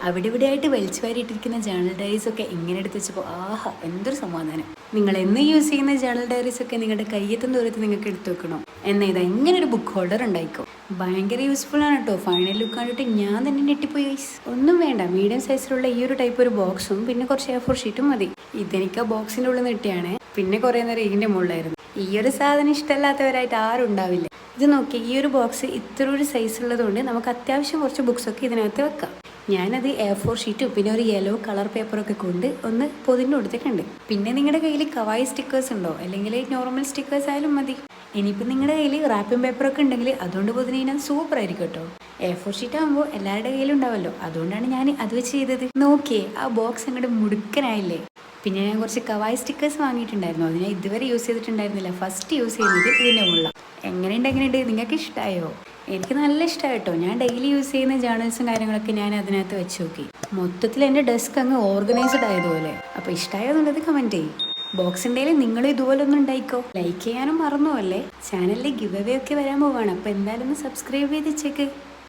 അവിടെ ഇവിടെയായിട്ട് വലിച്ചു വാരിയിട്ടിരിക്കുന്ന ജേണൽ ഡയറീസ് ഒക്കെ ഇങ്ങനെ എടുത്ത് വെച്ചപ്പോൾ ആഹാ എന്തൊരു സമാധാനം. നിങ്ങൾ എന്ന് യൂസ് ചെയ്യുന്ന ജേണൽ ഡയറീസ് ഒക്കെ നിങ്ങളുടെ കയ്യെത്തും ദൂരത്ത് നിങ്ങൾക്ക് എടുത്തു വെക്കണോ എന്നാൽ ഇതാ ഇങ്ങനെ ഒരു ബുക്ക് ഹോൾഡർ ഉണ്ടായിക്കോ. ഭയങ്കര യൂസ്ഫുൾ ആണ് കേട്ടോ. ഫൈനൽ ലുക്ക് കണ്ടിട്ട് ഞാൻ തന്നെ ഞെട്ടിപ്പോയി ഗൈസ്. ഒന്നും വേണ്ട, മീഡിയം സൈസിലുള്ള ഈ ഒരു ടൈപ്പ് ഒരു ബോക്സും പിന്നെ കുറച്ച് A4 ഷീറ്റും മതി. ഇതെനിക്ക് ആ ബോക്സിൻ്റെ ഉള്ളിൽ നിട്ടിയാണ്. പിന്നെ കുറേ നേരം ഇതിൻ്റെ മുകളിലായിരുന്നു. ഈ ഒരു സാധനം ഇഷ്ടമല്ലാത്തവരായിട്ട് ആരും ഉണ്ടാവില്ല. ഇത് നോക്കി, ഈ ഒരു ബോക്സ് ഇത്ര ഒരു സൈസ് ഉള്ളതുകൊണ്ട് നമുക്ക് അത്യാവശ്യം കുറച്ച് ബുക്സൊക്കെ ഇതിനകത്ത് വെക്കാം. ഞാനത് A4 ഷീറ്റും പിന്നെ ഒരു യെല്ലോ കളർ പേപ്പറൊക്കെ കൊണ്ട് ഒന്ന് പൊതിഞ്ഞു കൊടുത്തിട്ടുണ്ട്. പിന്നെ നിങ്ങളുടെ കയ്യിൽ കവായി സ്റ്റിക്കേഴ്സ് ഉണ്ടോ അല്ലെങ്കിൽ നോർമൽ സ്റ്റിക്കേഴ്സ് ആയാലും മതി. ഇനിയിപ്പോൾ നിങ്ങളുടെ കയ്യിൽ റാപ്പിംഗ് പേപ്പറൊക്കെ ഉണ്ടെങ്കിൽ അതുകൊണ്ട് പൊതിഞ്ഞ് കഴിഞ്ഞാൽ സൂപ്പർ ആയിരിക്കും കേട്ടോ. A4 ഷീറ്റ് ആകുമ്പോൾ എല്ലാവരുടെ കയ്യിലും ഉണ്ടാവല്ലോ, അതുകൊണ്ടാണ് ഞാൻ അത് വെച്ച് ചെയ്തത്. നോക്കിയേ, ആ ബോക്സ് അങ്ങോട്ട് മുടുക്കനായില്ലേ. പിന്നെ ഞാൻ കുറച്ച് കവായി സ്റ്റിക്കേഴ്സ് വാങ്ങിയിട്ടുണ്ടായിരുന്നു. അത് ഞാൻ ഇതുവരെ യൂസ് ചെയ്തിട്ടുണ്ടായിരുന്നില്ല. ഫസ്റ്റ് യൂസ് ചെയ്യുന്നത് ഇതിൻ്റെ ഉള്ള. എങ്ങനെയുണ്ട് നിങ്ങൾക്ക് ഇഷ്ടമായോ? എനിക്ക് നല്ല ഇഷ്ടമായി കേട്ടോ. ഞാൻ ഡെയിലി യൂസ് ചെയ്യുന്ന ജേണൽസും കാര്യങ്ങളൊക്കെ ഞാൻ അതിനകത്ത് വെച്ച് നോക്കി. മൊത്തത്തിൽ എൻ്റെ ഡെസ്ക് അങ്ങ് ഓർഗനൈസ്ഡ് ആയതുപോലെ. അപ്പോൾ ഇഷ്ടമായെന്നുള്ളത് കമൻറ്റ് ചെയ്യും. ബോക്സ് ഉണ്ടെങ്കിൽ നിങ്ങൾ ഇതുപോലെ ഒന്നും ഉണ്ടായിക്കോ. ലൈക്ക് ചെയ്യാനും മറന്നു അല്ലേ. ചാനലിൽ ഗിവ് അവേ ഒക്കെ വരാൻ പോവാണ്. അപ്പോൾ എന്തായാലും ഒന്ന് സബ്സ്ക്രൈബ് ചെയ്ത് വെച്ചേക്ക്.